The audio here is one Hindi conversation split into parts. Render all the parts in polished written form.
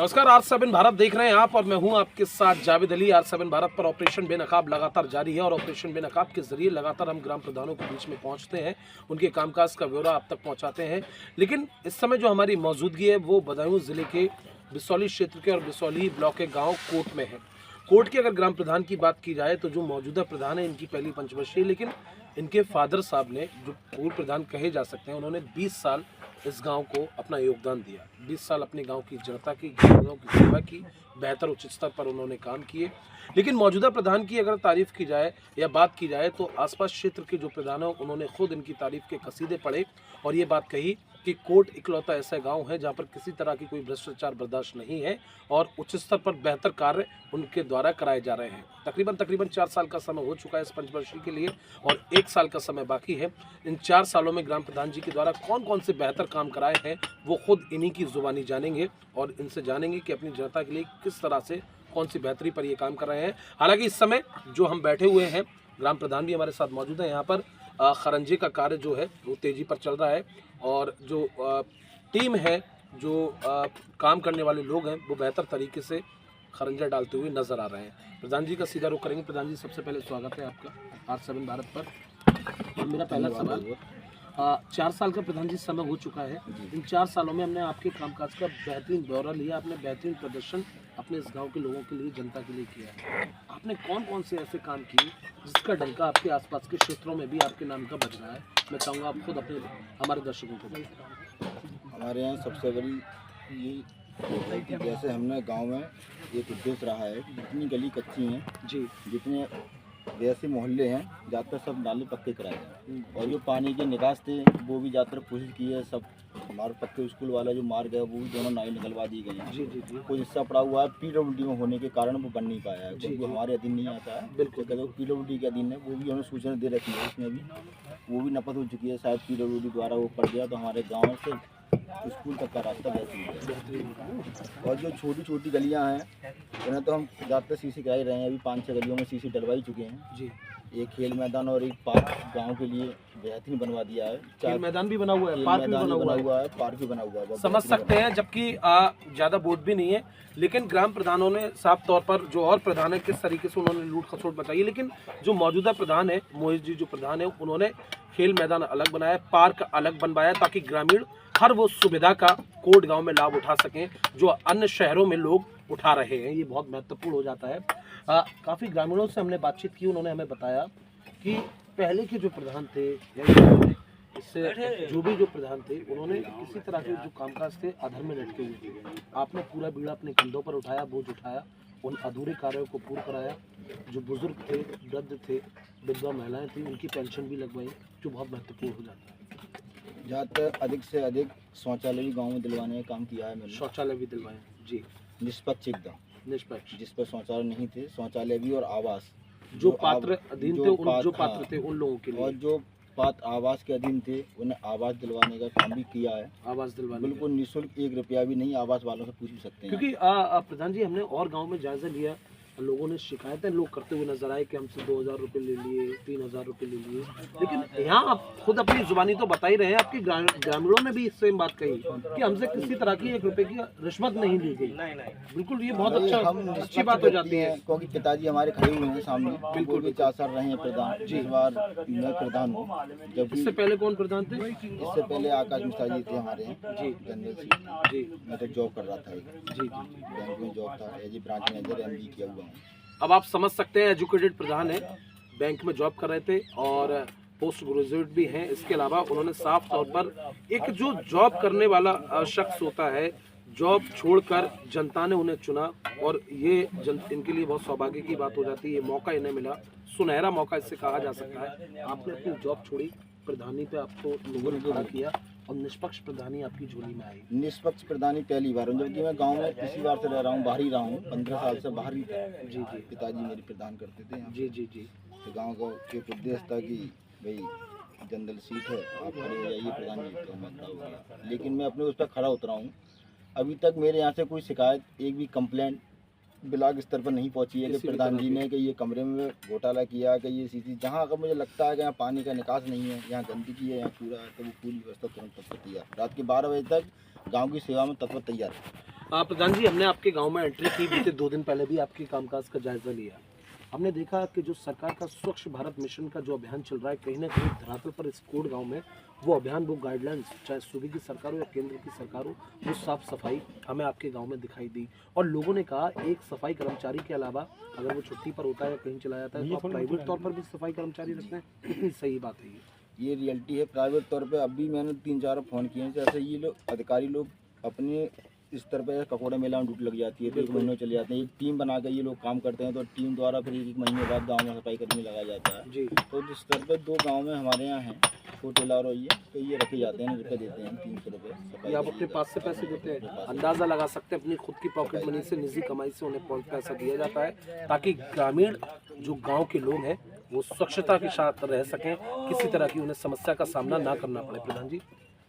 नमस्कार, R7 भारत देख रहे हैं आप और मैं हूं आपके साथ जावेद अली। R7 भारत पर ऑपरेशन बेनकाब लगातार जारी है और ऑपरेशन बेनकाब के जरिए लगातार हम ग्राम प्रधानों के बीच में पहुंचते हैं, उनके कामकाज का ब्यौरा आप तक पहुंचाते हैं। लेकिन इस समय जो हमारी मौजूदगी है वो बदायूं जिले के बिसौली क्षेत्र के और बिसौली ब्लॉक के गाँव कोट में है। कोट के अगर ग्राम प्रधान की बात की जाए तो जो मौजूदा प्रधान है इनकी पहली पंचवर्षीय, लेकिन इनके फादर साहब ने, जो पूर्व प्रधान कहे जा सकते हैं, उन्होंने 20 साल इस गांव को अपना योगदान दिया। 20 साल अपने गांव की जनता की, ग्रामीणों की सेवा की, बेहतर उच्च स्तर पर उन्होंने काम किए। लेकिन मौजूदा प्रधान की अगर तारीफ की जाए या बात की जाए तो आसपास क्षेत्र के जो प्रधान हैं उन्होंने खुद इनकी तारीफ के कसीदे पढ़े और ये बात कही कि कोट इकलौता ऐसा गांव है जहां पर किसी तरह की कोई भ्रष्टाचार बर्दाश्त नहीं है और उच्च स्तर पर बेहतर कार्य उनके द्वारा कराए जा रहे हैं। तकरीबन 4 साल का समय हो चुका है इस पंचवर्षीय के लिए और 1 साल का समय बाकी है। इन 4 सालों में ग्राम प्रधान जी के द्वारा कौन कौन से बेहतर काम कराए हैं वो खुद इन्हीं की जुबानी जानेंगे और इनसे जानेंगे कि अपनी जनता के लिए किस तरह से कौन सी बेहतरी पर ये काम कर रहे हैं। हालांकि इस समय जो हम बैठे हुए हैं, ग्राम प्रधान भी हमारे साथ मौजूद है। यहाँ पर खरंजे का कार्य जो है वो तेजी पर चल रहा है और जो टीम है, जो काम करने वाले लोग हैं वो बेहतर तरीके से खरंजा डालते हुए नजर आ रहे हैं। प्रधान जी का सीधा रुख करेंगे। प्रधान जी, सबसे पहले स्वागत है आपका R7 भारत पर। और मेरा पहला सवाल, 4 साल का प्रधान जी समय हो चुका है। इन 4 सालों में हमने आपके कामकाज का बेहतरीन ब्यौरा लिया, आपने बेहतरीन प्रदर्शन अपने इस गांव के लोगों के लिए, जनता के लिए किया है। आपने कौन कौन से ऐसे काम किए जिसका डंका आपके आसपास के क्षेत्रों में भी आपके नाम का बज रहा है? मैं चाहूँगा आप खुद अपने हमारे दर्शकों को बताएं। हमारे यहाँ सबसे बड़ी ये है कि जैसे हमने गांव में एक उद्देश्य रहा है कि जितनी गली कच्ची हैं जी, जितने वैसे मोहल्ले हैं ज़्यादातर सब नाले पक्के कराए जाएँ और जो पानी के निकास थे वो भी ज़्यादातर कोशिश की है। सब हमारे पक्के स्कूल वाला जो मार्ग है वो भी दोनों नाली निकलवा दी गई हैं। जी, जी, जी, कोई हिस्सा पड़ा हुआ है PWD में होने के कारण वो बन नहीं पाया है, क्योंकि हमारे अधीन नहीं आता है। बिल्कुल। तो PWD के अधीन है, वो भी हमें सूचना दे रखी है, उसमें भी वो भी नपत हो चुकी है। शायद PWD द्वारा वो पड़ गया तो हमारे गाँव से स्कूल तक का रास्ता बेहतर है। और जो छोटी छोटी गलियां हैं उन्हें तो हम ज़्यादातर सीसी करा ही रहे हैं। अभी 5-6 गलियों में सीसी डलवा ही चुके हैं जी। एक खेल मैदान और एक पार्क गांव के लिए बेहतरीन बनवा दिया है। खेल मैदान भी बना हुआ है, पार्क भी बना हुआ है, पार्क भी बना हुआ है, समझ सकते हैं। जबकि ज़्यादा वोट भी नहीं है, लेकिन ग्राम प्रधानों ने साफ तौर पर, जो और प्रधान है किस तरीके से उन्होंने लूट खसोट बताई है, लेकिन जो मौजूदा प्रधान है मोहित जी, जो प्रधान है, उन्होंने खेल मैदान अलग बनाया, पार्क अलग बनवाया ताकि ग्रामीण हर वो सुविधा का कोट गांव में लाभ उठा सकें जो अन्य शहरों में लोग उठा रहे हैं। ये बहुत महत्वपूर्ण हो जाता है। काफ़ी ग्रामीणों से हमने बातचीत की, उन्होंने हमें बताया कि पहले के जो प्रधान थे या इससे जो भी जो प्रधान थे, उन्होंने किसी तरह के जो कामकाज थे अधर में लटके हुए थे। आपने पूरा बीड़ा अपने कंधों पर उठाया, बोझ उठाया, उन अधूरे कार्यों को पूर्ण कराया। जो बुजुर्ग थे, वृद्ध थे, विधवा महिलाएं थी, उनकी पेंशन भी लगवाई, जो बहुत महत्वपूर्ण हो जाता है। ज़्यादातर अधिक से अधिक शौचालय भी गाँव में दिलवाने का काम किया है मैंने। शौचालय भी दिलवाए जी, निष्पक्ष एकदम निष्पक्ष। जिस पर शौचालय नहीं थे, शौचालय भी और आवास जो पात्र अधीन थे, जो पात्र थे उन लोगों के लिए, और जो पात्र आवास के अधीन थे उन्हें आवास दिलवाने का काम भी किया है। आवास दिलवाने बिल्कुल निःशुल्क, 1 रुपया भी नहीं, आवास वालों से पूछ भी सकते हैं। क्योंकि प्रधान जी, हमने और गांव में जायजा लिया, लोगों ने शिकायतें लोग करते हुए नजर आए कि हमसे 2000 रुपये ले लिए, 3000 रुपये ले लिए। लेकिन यहाँ आप खुद अपनी जुबानी तो बता ही रहे हैं, आपके ग्रामीणों ने भी सेम बात कही कि हमसे किसी तरह की 1 रुपये की रिश्वत नहीं ली गई। बिल्कुल, ये बहुत अच्छी बात हो जाती है, क्योंकि पिताजी हमारे खड़े हुए हैं सामने। बिल्कुल भी 4 साल रहे हैं प्रधान, इस बार मैं प्रधान हूँ। जब इससे पहले कौन प्रधान थे? इससे पहले आकाश मिश्रा जी थे हमारे यहाँ जी, जनरल सीट जी, मैं तो जॉब कर रहा था जी, बैंक में जॉब था, as a branch manager MD किया हुआ हूँ। अब आप समझ सकते हैं, एजुकेटेड प्रधान है, बैंक में जॉब कर रहे थे और पोस्ट ग्रेजुएट भी हैं। इसके अलावा उन्होंने साफ तौर पर, एक जो जॉब करने वाला शख्स होता है, जॉब छोड़कर जनता ने उन्हें चुना और ये इनके लिए बहुत सौभाग्य की बात हो जाती है। ये मौका इन्हें मिला, सुनहरा मौका इससे कहा जा सकता है। आपने अपनी जॉब छोड़ी, प्रधानी पे आपको लोगों ने खड़ा किया और निष्पक्ष प्रधानी आपकी झोली में आई। निष्पक्ष प्रधानी पहली बार हूँ, जबकि मैं गांव में पिछली बार से रह रहा हूँ, बाहर ही रहा हूँ, 15 साल से बाहर ही था। जी, जी, पिताजी मेरे प्रधान करते थे यहाँ। जी, जी, जी, तो गांव का एक उद्देश्य था कि भाई जनरल सीट है, आप खड़े हो जाइए प्रधान जी, तो मैं खड़ा हो गया। लेकिन मैं अपने उस पर खड़ा उतरा हूँ। अभी तक मेरे यहाँ से कोई शिकायत, एक भी कंप्लेंट ब्लॉक स्तर पर नहीं पहुंची है कि प्रधान जी ने कि ये कमरे में घोटाला किया, कि ये सीसी, जहां अगर मुझे लगता है कि यहाँ पानी का निकास नहीं है, यहाँ गंदगी है, यहाँ कूड़ा है, तो वो पूरी व्यवस्था तुरंत तत्पर तैयार। रात के 12 बजे तक गांव की सेवा में तत्पर तैयार है। प्रधान जी, हमने आपके गांव में एंट्री की, बीते 2 दिन पहले भी आपके कामकाज का जायजा लिया। हमने देखा कि जो सरकार का स्वच्छ भारत मिशन का जो अभियान चल रहा है, कहीं ना कहीं धरातल पर इस कोट गांव में वो अभियान, वो गाइडलाइंस, चाहे सूबे की सरकार हो या केंद्र की सरकार हो, वो साफ सफाई हमें आपके गांव में दिखाई दी। और लोगों ने कहा एक सफाई कर्मचारी के अलावा अगर वो छुट्टी पर होता है या कहीं चला जाता है तो आप प्राइवेट तौर पर भी सफाई कर्मचारी रखते हैं। कितनी सही बात है ये रियलिटी है। प्राइवेट तौर पे अभी मैंने 3-4 फ़ोन किए हैं, जैसे ये लोग अधिकारी लोग अपने स्तर पे ककोड़ा मेला में ड्यूटी लग जाती है तो 1 महीने चले जाते हैं। एक टीम बना कर ये लोग काम करते हैं, तो टीम द्वारा फिर 1 महीने बाद गांव में सफाई कर्मी लगाया जाता है जी। तो जिस स्तर पर 2 गांव में हमारे यहाँ हैं, छोटे लार और ये, तो ये रखे जाते हैं, रुपये देते हैं 300 रुपये सफाई। ये आप अपने पास से पैसे देते हैं? अंदाज़ा लगा सकते हैं अपनी खुद की पॉकेट मनी से, निजी कमाई से उन्हें पैसा दिया जाता है ताकि ग्रामीण जो गांव के लोग हैं वो स्वच्छता के साथ रह सकें, किसी तरह की उन्हें समस्या का सामना ना करना पड़े। प्रधान जी,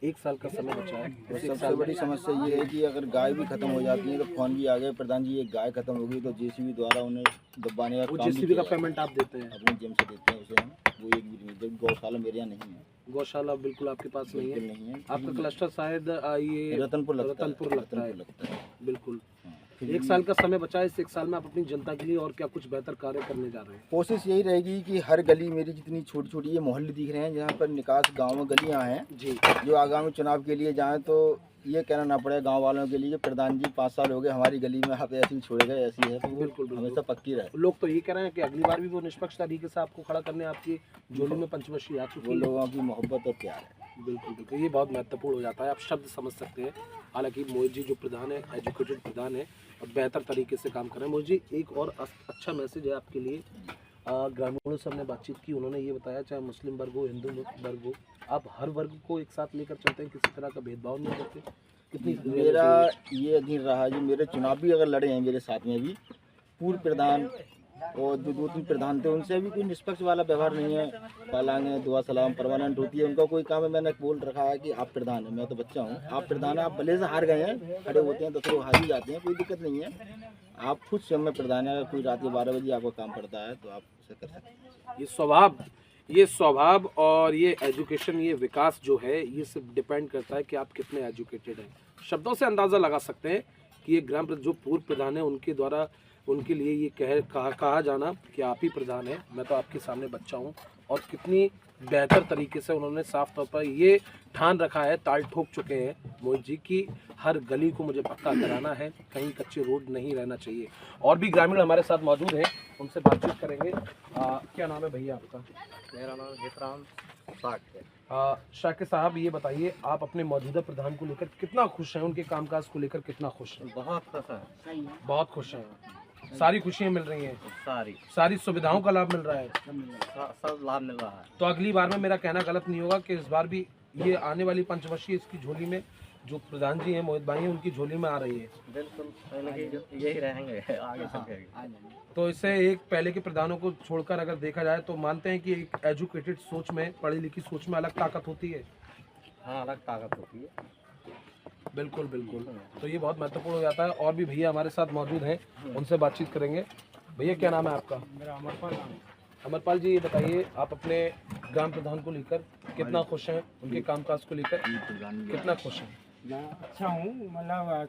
1 साल का समय बचा है, और सबसे बड़ी समस्या ये है कि अगर गाय भी खत्म हो जाती है तो फोन भी आ गए, प्रधान जी ये गाय खत्म हो गई, तो जेसीबी द्वारा उन्हें दबाने का वो काम भी जेसीबी का किया पेमेंट आप देते हैं? अपनी जेम से देते हैं उसे हम। वो 1 भी नहीं, जब गौशाला मेरे यहाँ नहीं है। गौशाला बिल्कुल आपके पास नहीं है? बिल्कुल नहीं है। आपका क्लस्टर शायद ये रतनपुर लगता लगता है। बिल्कुल। हाँ। 1 साल का समय बचा है, इस 1 साल में आप अपनी जनता के लिए और क्या कुछ बेहतर कार्य करने जा रहे हैं? कोशिश यही रहेगी कि हर गली मेरी जितनी छोटी छोटी ये मोहल्ले दिख रहे हैं जहाँ पर निकास गाँव में गलियाँ हैं जी, जो आगामी चुनाव के लिए जाएँ तो ये कहना ना पड़े गांव वालों के लिए कि प्रधान जी 5 साल हो गए हमारी गली में आप ऐसी छोड़े गए, ऐसी है, तो वो बिल्कुल हमेशा पक्की रहे। लोग तो ये कह रहे हैं कि अगली बार भी वो निष्पक्ष तरीके से आपको खड़ा करने आपकी झोली में पंचवर्षीय आ चुकी वो है। लोगों की मोहब्बत और प्यार है। बिल्कुल बिल्कुल, ये बहुत महत्वपूर्ण हो जाता है, आप शब्द समझ सकते हैं। हालांकि मोहित जी जो प्रधान है, एजुकेटेड प्रधान है और बेहतर तरीके से काम कर रहे हैं। मोहित जी, एक और अच्छा मैसेज है आपके लिए। ग्रामीणों से हमने बातचीत की, उन्होंने ये बताया चाहे मुस्लिम वर्ग हो, हिंदू वर्ग हो, आप हर वर्ग को एक साथ लेकर चलते हैं, किसी तरह का भेदभाव नहीं करते। कितनी मेरा ये अधीन रहा जो मेरे चुनाव भी अगर लड़े हैं मेरे साथ में भी पूर्व प्रधान और जो 2-3 प्रधान थे उनसे भी कोई निष्पक्ष वाला व्यवहार नहीं है। पालांगे दुआ सलाम परमानेंट होती है, उनका कोई काम है। मैंने बोल रखा है कि आप प्रधान हैं, मैं तो बच्चा हूँ, आप प्रधान हैं, आप भले से हार गए हैं, खड़े होते हैं 10 लोग हार ही जाते हैं, कोई दिक्कत नहीं है। आप खुद स्वयं में प्रधान है, अगर कोई रात के 12 बजे आपका काम पड़ता है तो आप उसे कर सकते हैं। ये स्वभाव और ये एजुकेशन, ये विकास जो है, ये सिर्फ डिपेंड करता है कि आप कितने एजुकेटेड हैं। शब्दों से अंदाज़ा लगा सकते हैं कि ये जो पूर्व प्रधान है उनके द्वारा उनके लिए ये कहा जाना कि आप ही प्रधान हैं, मैं तो आपके सामने बच्चा हूँ, और कितनी बेहतर तरीके से उन्होंने साफ तौर पर ये ठान रखा है, ताल ठोक चुके हैं मोहित जी की हर गली को मुझे पक्का कराना है, कहीं कच्चे रोड नहीं रहना चाहिए। और भी ग्रामीण हमारे साथ मौजूद हैं, उनसे बातचीत करेंगे। क्या नाम है भैया आपका? मेरा नाम हेतराम साग है। शाकिर साहब, ये बताइए आप अपने मौजूदा प्रधान को लेकर कितना खुश हैं, उनके कामकाज को लेकर कितना खुश हैं? बहुत खुश है, बहुत खुश हैं, सारी खुशियाँ मिल रही हैं, सारी सुविधाओं का लाभ मिल रहा है, सब लाभ मिल रहा है। तो अगली बार में मेरा कहना गलत नहीं होगा कि इस बार भी ये आने वाली पंचवर्षीय इसकी झोली में जो प्रधान जी हैं, मोहित भाई हैं, उनकी झोली में आ रही है। बिल्कुल यही रहेंगे आगे चल। तो इससे एक पहले के प्रधानों को छोड़कर अगर देखा जाए तो मानते हैं कि एक एजुकेटेड सोच में, पढ़ी लिखी सोच में अलग ताकत होती है। हाँ, अलग ताकत होती है। बिल्कुल बिल्कुल, तो ये बहुत महत्वपूर्ण हो जाता है। और भी भैया हमारे साथ मौजूद हैं, उनसे बातचीत करेंगे। भैया क्या नाम है आपका? मेरा अमरपाल नाम। अमरपाल जी, ये बताइए आप अपने ग्राम प्रधान को लेकर कितना खुश हैं, उनके कामकाज को लेकर कितना खुश हैं? मैं अच्छा हूँ, मतलब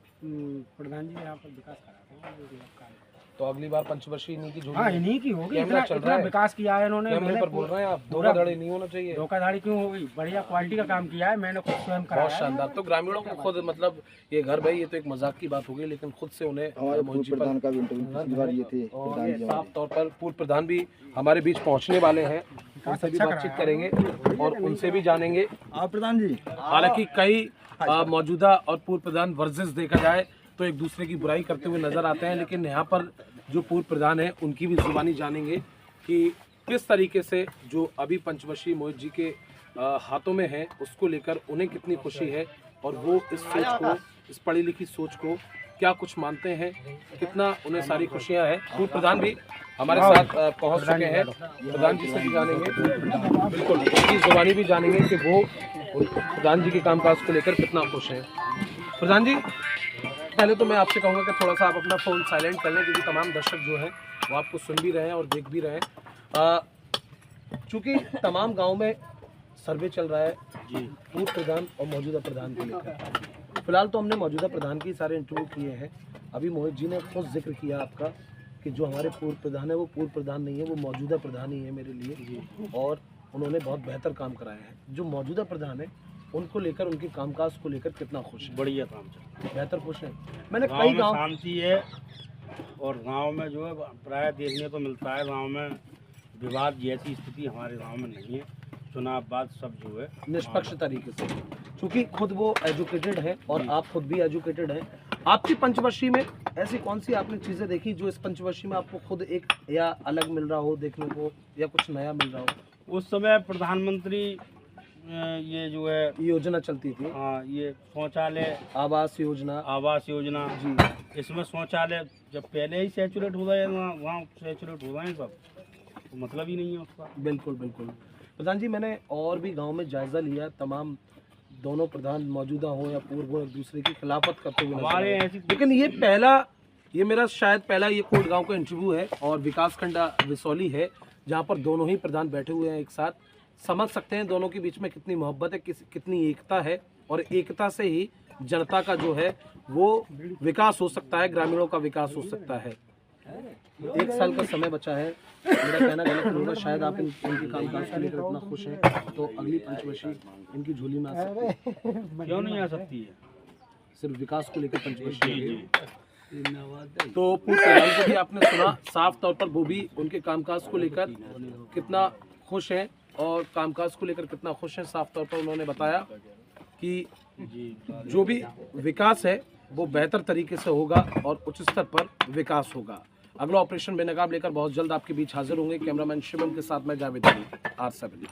प्रधान जी यहाँ पर विकास कराते हैं। तो अगली बार पंचवर्षीय इन्हीं की झोली हाँ, में इन्हीं की होगी। कैमरा चल रहा है, विकास किया है इन्होंने। कैमरे पर बोल रहे हैं आप, धोखाधड़ी नहीं होना चाहिए। धोखाधड़ी क्यों होगी? बढ़िया क्वालिटी का काम किया है, मैंने खुद स्वयं कराया। बहुत शानदार। तो ग्रामीणों को खुद, मतलब ये घर भाई, ये तो एक मजाक की बात हो गई, लेकिन खुद से उन्हें हमारे पूर्व प्रधान का भी इंटरव्यू पिछली बार ये थे प्रधान जी साफ तौर पर पूर्व प्रधान भी हमारे बीच पहुंचने वाले हैं, उनसे भी बातचीत करेंगे और उनसे भी जानेंगे। आप प्रधान जी हालांकि कई मौजूदा और पूर्व प्रधान वर्सेस देखा जाए तो एक दूसरे की बुराई करते हुए नजर आते हैं, लेकिन यहाँ पर जो पूर्व प्रधान है उनकी भी जुबानी जानेंगे कि किस तरीके से जो अभी पंचवर्षीय मोहित जी के हाथों में है उसको लेकर उन्हें कितनी खुशी है, और वो इस सोच को, इस पढ़ी लिखी सोच को क्या कुछ मानते हैं, कितना उन्हें सारी खुशियां हैं। पूर्व प्रधान भी हमारे साथ पहुंच चुके हैं, प्रधान जी से भी जानेंगे, बिल्कुल उनकी जुबानी भी जानेंगे कि वो प्रधान जी के कामकाज को लेकर कितना खुश हैं। प्रधान जी, पहले तो मैं आपसे कहूँगा कि थोड़ा सा आप अपना फ़ोन साइलेंट कर लें, क्योंकि तमाम दर्शक जो हैं वो आपको सुन भी रहे हैं और देख भी रहे हैं। चूँकि तमाम गांव में सर्वे चल रहा है जी पूर्व प्रधान और मौजूदा प्रधान को लेकर, फिलहाल तो हमने मौजूदा प्रधान की सारे इंटरव्यू किए हैं। अभी मोहित जी ने खुद जिक्र किया आपका कि जो हमारे पूर्व प्रधान है वो पूर्व प्रधान नहीं है, वो मौजूदा प्रधान ही है मेरे लिए, और उन्होंने बहुत बेहतर काम कराया है। जो मौजूदा प्रधान है उनको लेकर, उनके कामकाज को लेकर कितना खुश है? बढ़िया काम चल बेहतर खुश है। मैंने गाँव कई में गाँव शांति है, और गांव में जो है प्राय देखने को मिलता है, गांव में विवाद जैसी स्थिति हमारे गांव में नहीं है। चुनाव बाद सब जो है निष्पक्ष तरीके से, क्योंकि खुद वो एजुकेटेड है और आप खुद भी एजुकेटेड हैं। आपकी पंचवर्षीय में ऐसी कौन सी आपने चीज़ें देखी जो इस पंचवर्षीय में आपको खुद एक या अलग मिल रहा हो देखने को, या कुछ नया मिल रहा हो? उस समय प्रधानमंत्री ये जो है योजना चलती थी, हाँ, ये शौचालय आवास योजना आवास योजना जी, इसमें शौचालय जब पहले ही सैचुरेट हो गए, वहाँ सैचुरेट हो गए हैं सब, तो मतलब ही नहीं है उसका। बिल्कुल बिल्कुल। प्रधान जी, मैंने और भी गांव में जायजा लिया, तमाम दोनों प्रधान मौजूदा हो या पूर्व हो, एक दूसरे की खिलाफत करते हुए नजर हमारे आए। ऐसी लेकिन ये मेरा शायद पहला ये कोट गांव का इंटरव्यू है, और विकासखंड विसौली है, जहां पर दोनों ही प्रधान बैठे हुए हैं एक साथ। समझ सकते हैं दोनों के बीच में कितनी मोहब्बत है, कितनी एकता है, और एकता से ही जनता का जो है वो विकास हो सकता है, ग्रामीणों का विकास हो सकता है। 1 साल का समय बचा है, मेरा कहना गलत नहीं होगा, शायद आप इनके कामकाज को लेकर इतना खुश हैं तो अगली पंचवर्षीय इनकी झोली में आ सकती है। क्यों नहीं आ सकती है? सिर्फ विकास को लेकर पंचवर्षीय। जी। तो पूर्व प्रधान को भी आपने सुना, साफ तौर पर वो भी उनके कामकाज को लेकर कितना खुश हैं, और कामकाज को लेकर कितना खुश हैं। साफ तौर पर उन्होंने बताया कि जो भी विकास है वो बेहतर तरीके से होगा और उच्च स्तर पर विकास होगा। अगला ऑपरेशन बेनकाब लेकर बहुत जल्द आपके बीच हाजिर होंगे। कैमरामैन शिवम के साथ मैं जावेद अली, R7।